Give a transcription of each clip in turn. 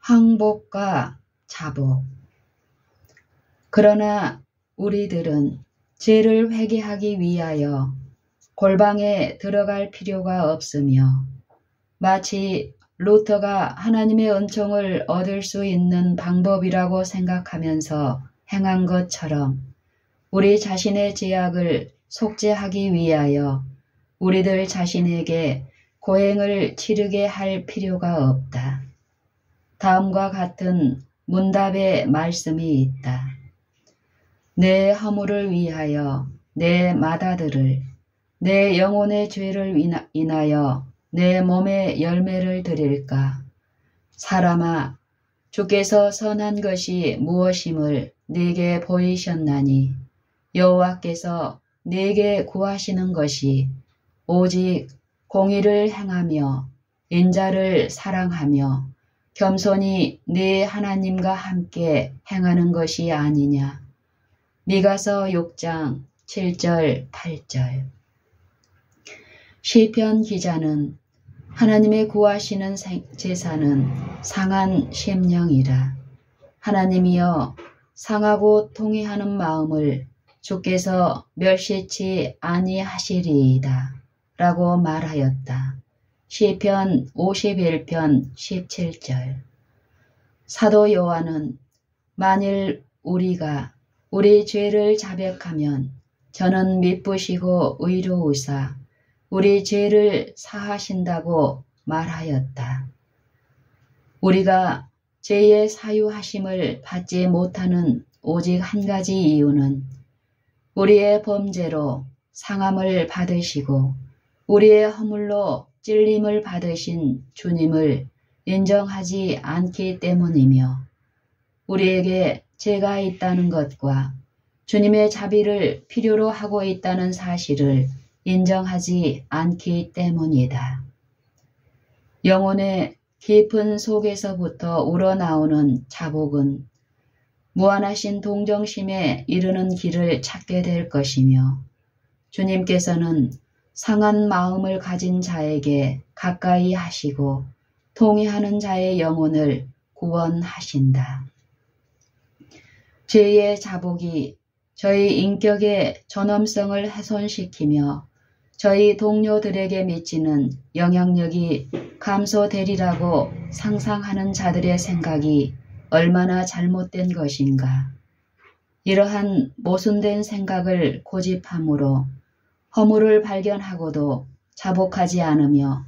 항복과 자복. 그러나 우리들은 죄를 회개하기 위하여 골방에 들어갈 필요가 없으며 마치 루터가 하나님의 은총을 얻을 수 있는 방법이라고 생각하면서 행한 것처럼 우리 자신의 죄악을 속죄하기 위하여 우리들 자신에게 고행을 치르게 할 필요가 없다. 다음과 같은 문답의 말씀이 있다. 내 허물을 위하여 내 맏아들을, 내 영혼의 죄를 인하여 내 몸의 열매를 드릴까? 사람아, 주께서 선한 것이 무엇임을 네게 보이셨나니 여호와께서 네게 구하시는 것이 오직 공의를 행하며 인자를 사랑하며 겸손히 네 하나님과 함께 행하는 것이 아니냐. 미가서 6장 7절 8절. 시편 기자는 하나님의 구하시는 제사는 상한 심령이라. 하나님이여 상하고 통회하는 마음을 주께서 멸시치 아니하시리이다 라고 말하였다. 시편 51편 17절. 사도 요한은 만일 우리가 우리 죄를 자백하면 저는 미쁘시고 의로우사 우리 죄를 사하신다고 말하였다. 우리가 죄의 사유하심을 받지 못하는 오직 한 가지 이유는 우리의 범죄로 상함을 받으시고 우리의 허물로 찔림을 받으신 주님을 인정하지 않기 때문이며 우리에게 죄가 있다는 것과 주님의 자비를 필요로 하고 있다는 사실을 인정하지 않기 때문이다. 영혼의 깊은 속에서부터 우러나오는 자복은 무한하신 동정심에 이르는 길을 찾게 될 것이며 주님께서는 상한 마음을 가진 자에게 가까이 하시고 통회하는 자의 영혼을 구원하신다. 죄의 자복이 저희 인격의 존엄성을 훼손시키며 저희 동료들에게 미치는 영향력이 감소되리라고 상상하는 자들의 생각이 얼마나 잘못된 것인가. 이러한 모순된 생각을 고집함으로 허물을 발견하고도 자복하지 않으며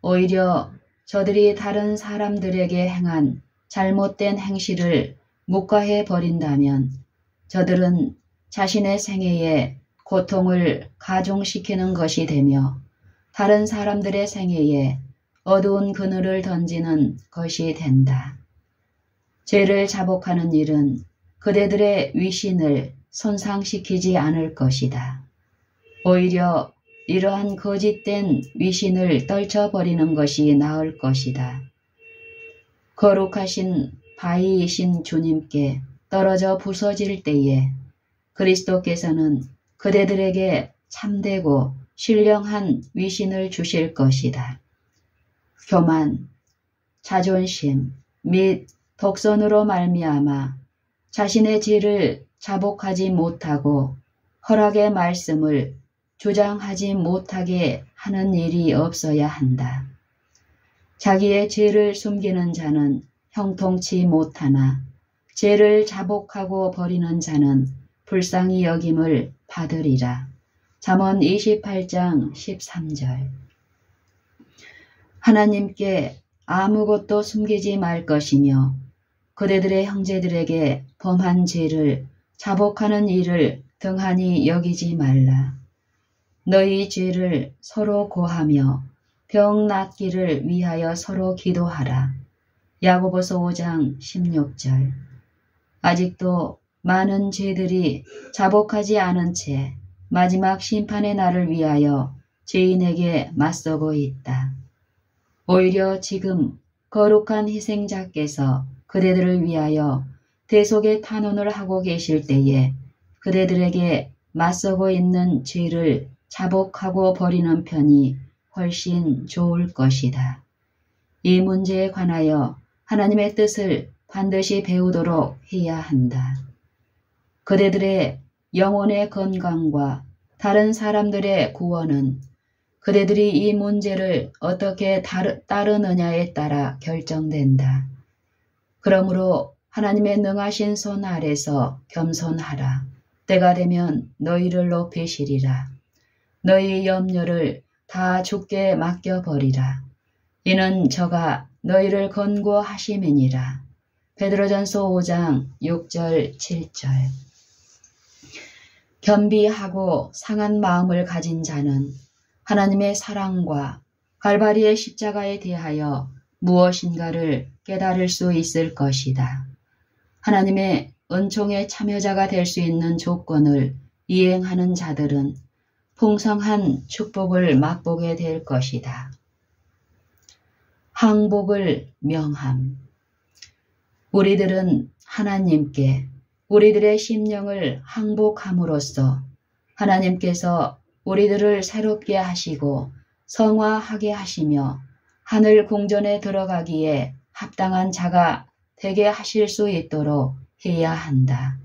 오히려 저들이 다른 사람들에게 행한 잘못된 행실을 묵과해 버린다면 저들은 자신의 생애에 고통을 가중시키는 것이 되며 다른 사람들의 생애에 어두운 그늘을 던지는 것이 된다. 죄를 자복하는 일은 그대들의 위신을 손상시키지 않을 것이다. 오히려 이러한 거짓된 위신을 떨쳐버리는 것이 나을 것이다. 거룩하신 바위이신 주님께 떨어져 부서질 때에 그리스도께서는 그대들에게 참되고 신령한 위신을 주실 것이다. 교만, 자존심 및 독선으로 말미암아 자신의 죄를 자복하지 못하고 허락의 말씀을 주장하지 못하게 하는 일이 없어야 한다. 자기의 죄를 숨기는 자는 형통치 못하나 죄를 자복하고 버리는 자는 불쌍히 여김을 받으리라. 잠언 28장 13절. 하나님께 아무것도 숨기지 말 것이며 그대들의 형제들에게 범한 죄를 자복하는 일을 등한히 여기지 말라. 너희 죄를 서로 고하며 병 낫기를 위하여 서로 기도하라. 야고보서 5장 16절. 아직도 많은 죄들이 자복하지 않은 채 마지막 심판의 날을 위하여 죄인에게 맞서고 있다. 오히려 지금 거룩한 희생자께서 그대들을 위하여 대속의 탄원을 하고 계실 때에 그대들에게 맞서고 있는 죄를 자복하고 버리는 편이 훨씬 좋을 것이다. 이 문제에 관하여 하나님의 뜻을 반드시 배우도록 해야 한다. 그대들의 영혼의 건강과 다른 사람들의 구원은 그대들이 이 문제를 어떻게 따르느냐에 따라 결정된다. 그러므로 하나님의 능하신 손 아래서 겸손하라. 때가 되면 너희를 높이시리라. 너희 염려를 다 주께 맡겨버리라. 이는 저가 너희를 권고하심이니라. 베드로전서 5장 6절 7절. 겸비하고 상한 마음을 가진 자는 하나님의 사랑과 갈바리의 십자가에 대하여 무엇인가를 깨달을 수 있을 것이다. 하나님의 은총의 참여자가 될 수 있는 조건을 이행하는 자들은 풍성한 축복을 맛보게 될 것이다. 항복을 명함. 우리들은 하나님께 우리들의 심령을 항복함으로써 하나님께서 우리들을 새롭게 하시고 성화하게 하시며 하늘 궁전에 들어가기에 합당한 자가 되게 하실 수 있도록 해야 한다.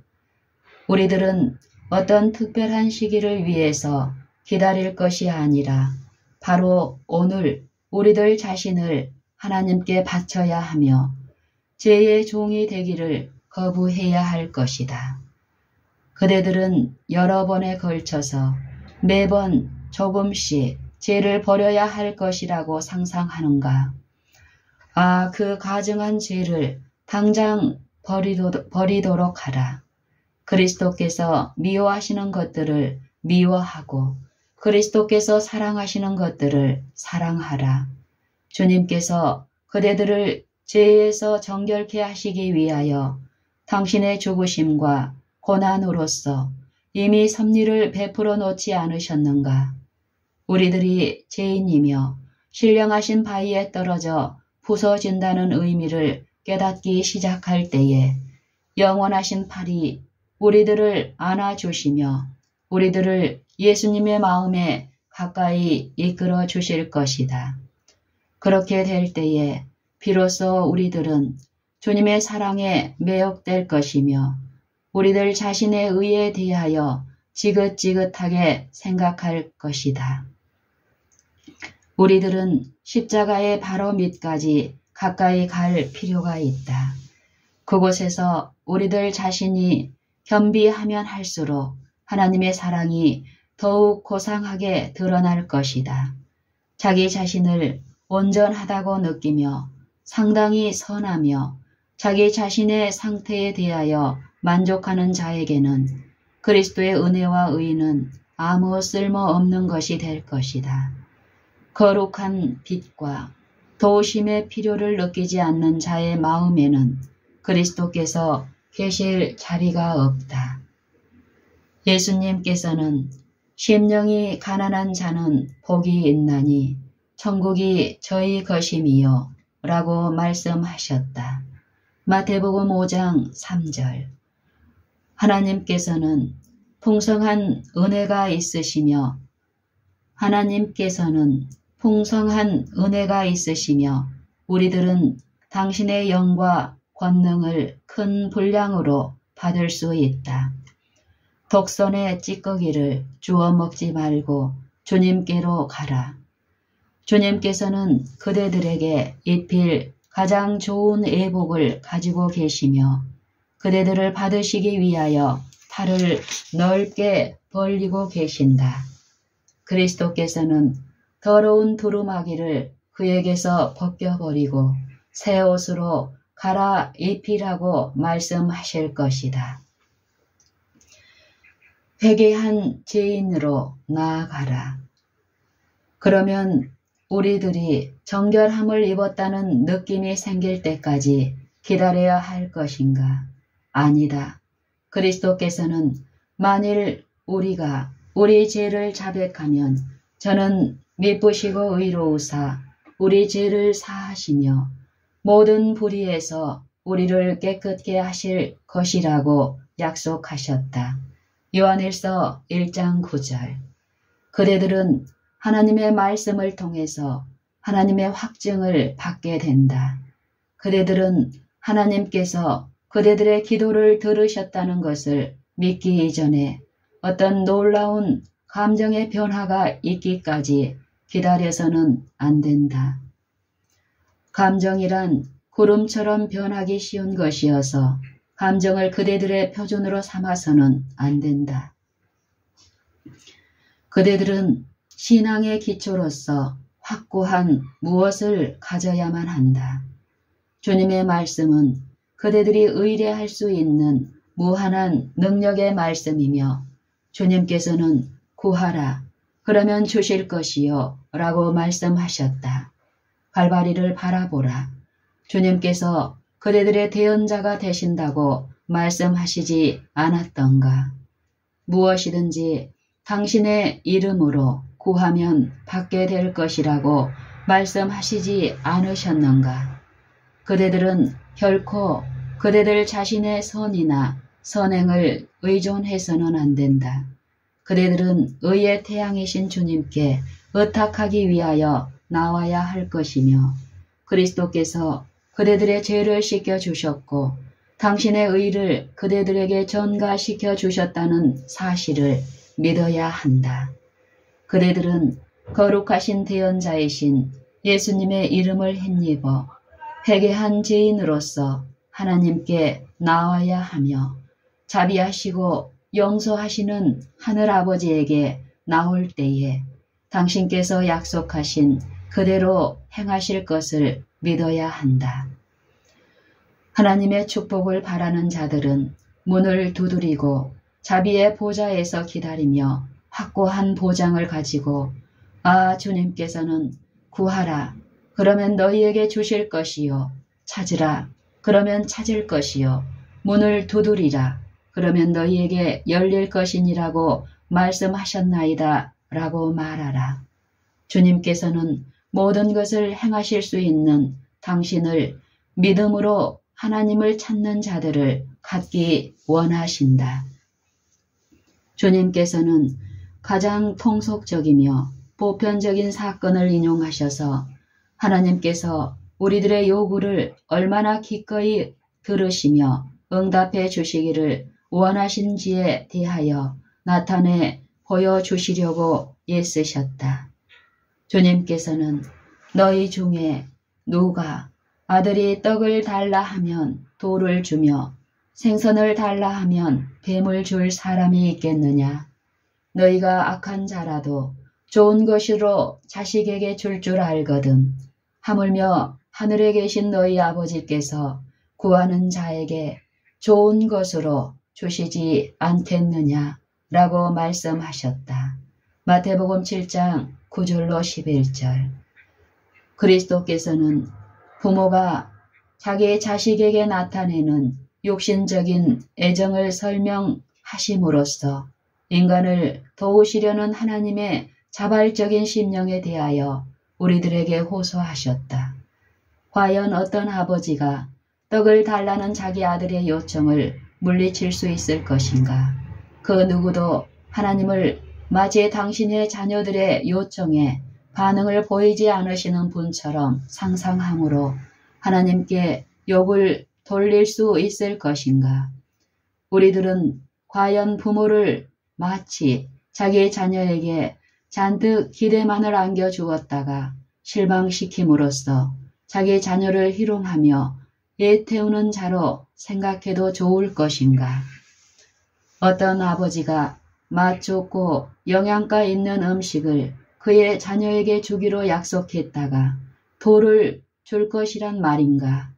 우리들은 어떤 특별한 시기를 위해서 기다릴 것이 아니라 바로 오늘 우리들 자신을 하나님께 바쳐야 하며 죄의 종이 되기를 거부해야 할 것이다. 그대들은 여러 번에 걸쳐서 매번 조금씩 죄를 버려야 할 것이라고 상상하는가? 아, 그 가증한 죄를 당장 버리도록 하라. 그리스도께서 미워하시는 것들을 미워하고 그리스도께서 사랑하시는 것들을 사랑하라. 주님께서 그대들을 죄에서 정결케 하시기 위하여 당신의 죽으심과 고난으로써 이미 섭리를 베풀어 놓지 않으셨는가? 우리들이 죄인이며 신령하신 바위에 떨어져 부서진다는 의미를 깨닫기 시작할 때에 영원하신 팔이 우리들을 안아주시며 우리들을 예수님의 마음에 가까이 이끌어 주실 것이다. 그렇게 될 때에 비로소 우리들은 주님의 사랑에 매혹될 것이며 우리들 자신의 의에 대하여 지긋지긋하게 생각할 것이다. 우리들은 십자가의 바로 밑까지 가까이 갈 필요가 있다. 그곳에서 우리들 자신이 겸비하면 할수록 하나님의 사랑이 더욱 고상하게 드러날 것이다. 자기 자신을 온전하다고 느끼며 상당히 선하며 자기 자신의 상태에 대하여 만족하는 자에게는 그리스도의 은혜와 의는 아무 쓸모없는 것이 될 것이다. 거룩한 빛과 도우심의 필요를 느끼지 않는 자의 마음에는 그리스도께서 계실 자리가 없다. 예수님께서는 심령이 가난한 자는 복이 있나니 천국이 저희 것임이요 라고 말씀하셨다. 마태복음 5장 3절. 하나님께서는 풍성한 은혜가 있으시며 우리들은 당신의 영과 권능을 큰 분량으로 받을 수 있다. 독선의 찌꺼기를 주워 먹지 말고 주님께로 가라. 주님께서는 그대들에게 입힐 가장 좋은 애복을 가지고 계시며 그대들을 받으시기 위하여 팔을 넓게 벌리고 계신다. 그리스도께서는 더러운 두루마기를 그에게서 벗겨버리고 새 옷으로 갈아입히라고 말씀하실 것이다. 회개한 죄인으로 나아가라. 그러면 우리들이 정결함을 입었다는 느낌이 생길 때까지 기다려야 할 것인가? 아니다. 그리스도께서는 만일 우리가 우리 죄를 자백하면 저는 미쁘시고 의로우사 우리 죄를 사하시며 모든 불의에서 우리를 깨끗게 하실 것이라고 약속하셨다. 요한일서 1장 9절. 그대들은 하나님의 말씀을 통해서 하나님의 확증을 받게 된다. 그대들은 하나님께서 그대들의 기도를 들으셨다는 것을 믿기 이전에 어떤 놀라운 감정의 변화가 있기까지 기다려서는 안 된다. 감정이란 구름처럼 변하기 쉬운 것이어서 감정을 그대들의 표준으로 삼아서는 안 된다. 그대들은 신앙의 기초로서 확고한 무엇을 가져야만 한다. 주님의 말씀은 그대들이 의뢰할 수 있는 무한한 능력의 말씀이며 주님께서는 구하라 그러면 주실 것이요 라고 말씀하셨다. 갈바리를 바라보라. 주님께서 그대들의 대언자가 되신다고 말씀하시지 않았던가. 무엇이든지 당신의 이름으로 구하면 받게 될 것이라고 말씀하시지 않으셨는가. 그대들은 결코 그대들 자신의 선이나 선행을 의존해서는 안 된다. 그대들은 의의 태양이신 주님께 의탁하기 위하여 나와야 할 것이며 그리스도께서 그대들의 죄를 씻겨주셨고 당신의 의를 그대들에게 전가시켜 주셨다는 사실을 믿어야 한다. 그대들은 거룩하신 대언자이신 예수님의 이름을 힘입어 회개한 죄인으로서 하나님께 나와야 하며 자비하시고 용서하시는 하늘아버지에게 나올 때에 당신께서 약속하신 그대로 행하실 것을 믿어야 한다. 하나님의 축복을 바라는 자들은 문을 두드리고 자비의 보좌에서 기다리며 확고한 보장을 가지고 주님께서는 구하라 그러면 너희에게 주실 것이요 찾으라 그러면 찾을 것이요 문을 두드리라 그러면 너희에게 열릴 것이니라고 말씀하셨나이다 라고 말하라. 주님께서는 모든 것을 행하실 수 있는 당신을 믿음으로 하나님을 찾는 자들을 갖기 원하신다. 주님께서는 가장 통속적이며 보편적인 사건을 인용하셔서 하나님께서 우리들의 요구를 얼마나 기꺼이 들으시며 응답해 주시기를 원하신지에 대하여 나타내 보여주시려고 애쓰셨다. 주님께서는 너희 중에 누가 아들이 떡을 달라 하면 돌을 주며 생선을 달라 하면 뱀을 줄 사람이 있겠느냐. 너희가 악한 자라도 좋은 것으로 자식에게 줄 줄 알거든. 하물며 하늘에 계신 너희 아버지께서 구하는 자에게 좋은 것으로 주시지 않겠느냐 라고 말씀하셨다. 마태복음 7장 9절로 11절. 그리스도께서는 부모가 자기 자식에게 나타내는 육신적인 애정을 설명하심으로써 인간을 도우시려는 하나님의 자발적인 심령에 대하여 우리들에게 호소하셨다. 과연 어떤 아버지가 떡을 달라는 자기 아들의 요청을 물리칠 수 있을 것인가? 그 누구도 하나님을 마치 당신의 자녀들의 요청에 반응을 보이지 않으시는 분처럼 상상함으로 하나님께 욕을 돌릴 수 있을 것인가? 우리들은 과연 부모를 마치 자기 자녀에게 잔뜩 기대만을 안겨주었다가 실망시킴으로써 자기 자녀를 희롱하며 애태우는 자로 생각해도 좋을 것인가? 어떤 아버지가 맛 좋고 영양가 있는 음식을 그의 자녀에게 주기로 약속했다가 돌을 줄 것이란 말인가?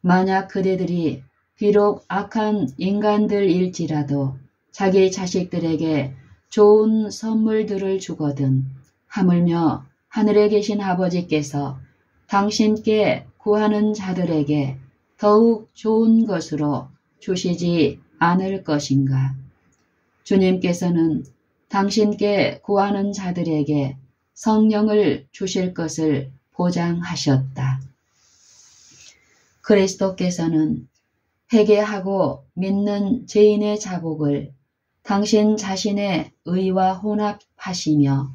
만약 그대들이 비록 악한 인간들일지라도 자기 자식들에게 좋은 선물들을 주거든 하물며 하늘에 계신 아버지께서 당신께 구하는 자들에게 더욱 좋은 것으로 주시지 않을 것인가? 주님께서는 당신께 구하는 자들에게 성령을 주실 것을 보장하셨다. 그리스도께서는 회개하고 믿는 죄인의 자복을 당신 자신의 의와 혼합하시며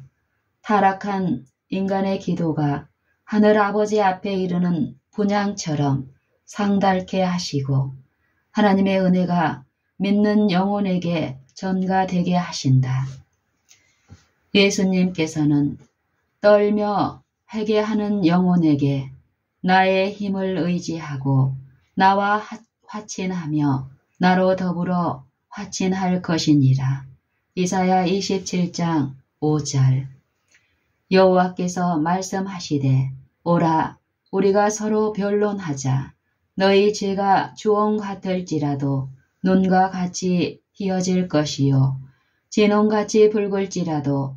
타락한 인간의 기도가 하늘 아버지 앞에 이르는 분향처럼 상달케 하시고 하나님의 은혜가 믿는 영혼에게 전가되게 하신다. 예수님께서는 떨며 회개하는 영혼에게 나의 힘을 의지하고 나와 화친하며 나로 더불어 화친할 것이니라. 이사야 27장 5절. 여호와께서 말씀하시되 오라 우리가 서로 변론하자. 너희 죄가 주홍 같을지라도 눈과 같이 희어질 것이요 진홍같이 붉을지라도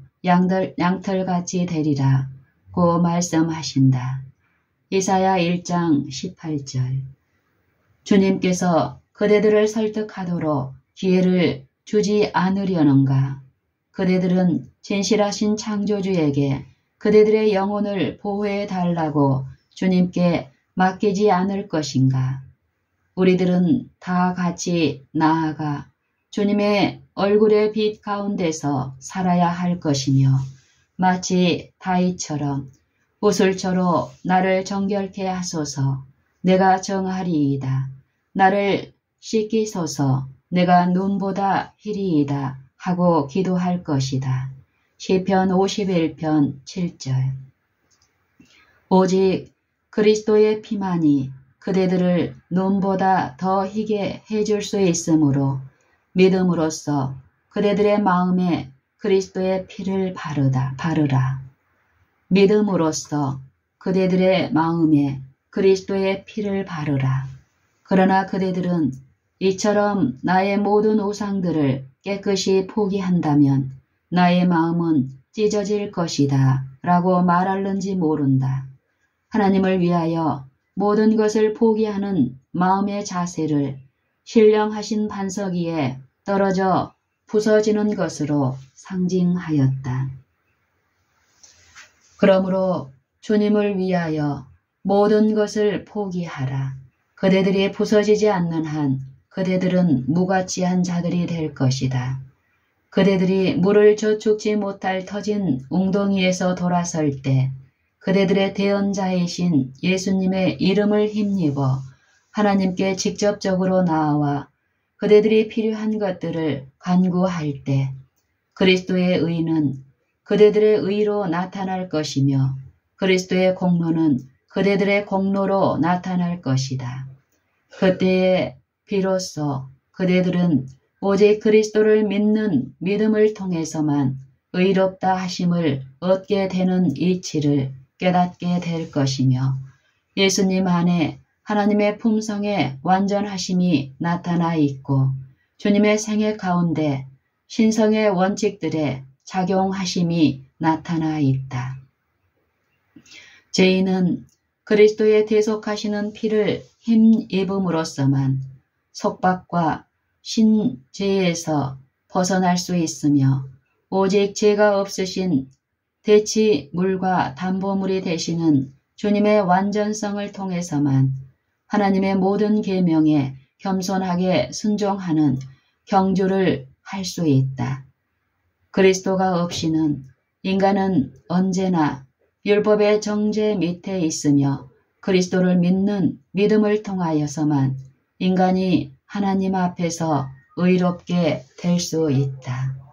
양털같이 되리라 고 말씀하신다. 이사야 1장 18절. 주님께서 그대들을 설득하도록 기회를 주지 않으려는가? 그대들은 진실하신 창조주에게 그대들의 영혼을 보호해 달라고 주님께 맡기지 않을 것인가? 우리들은 다 같이 나아가 주님의 얼굴의 빛 가운데서 살아야 할 것이며 마치 다윗처럼 우슬초로 나를 정결케 하소서 내가 정하리이다. 나를 씻기소서 내가 눈보다 희리이다 하고 기도할 것이다. 시편 51편 7절. 오직 그리스도의 피만이 그대들을 눈보다 더 희게 해줄 수 있으므로 믿음으로써 그대들의 마음에 그리스도의 피를 바르라. 믿음으로써 그대들의 마음에 그리스도의 피를 바르라. 그러나 그대들은 이처럼 나의 모든 우상들을 깨끗이 포기한다면 나의 마음은 찢어질 것이다 라고 말할는지 모른다. 하나님을 위하여 모든 것을 포기하는 마음의 자세를 신령하신 반석 위에 떨어져 부서지는 것으로 상징하였다. 그러므로 주님을 위하여 모든 것을 포기하라. 그대들이 부서지지 않는 한 그대들은 무가치한 자들이 될 것이다. 그대들이 물을 저축지 못할 터진 웅덩이에서 돌아설 때 그대들의 대언자이신 예수님의 이름을 힘입어 하나님께 직접적으로 나아와 그대들이 필요한 것들을 간구할 때 그리스도의 의는 그대들의 의로 나타날 것이며 그리스도의 공로는 그대들의 공로로 나타날 것이다. 그때에 비로소 그대들은 오직 그리스도를 믿는 믿음을 통해서만 의롭다 하심을 얻게 되는 이치를 깨닫게 될 것이며 예수님 안에 하나님의 품성의 완전하심이 나타나 있고 주님의 생애 가운데 신성의 원칙들의 작용하심이 나타나 있다. 죄인은 그리스도의 대속하시는 피를 힘입음으로써만 속박과 신죄에서 벗어날 수 있으며 오직 죄가 없으신 대치 물과 담보물이 되시는 주님의 완전성을 통해서만 하나님의 모든 계명에 겸손하게 순종하는 경주를 할 수 있다. 그리스도가 없이는 인간은 언제나 율법의 정죄 밑에 있으며 그리스도를 믿는 믿음을 통하여서만 인간이 하나님 앞에서 의롭게 될 수 있다.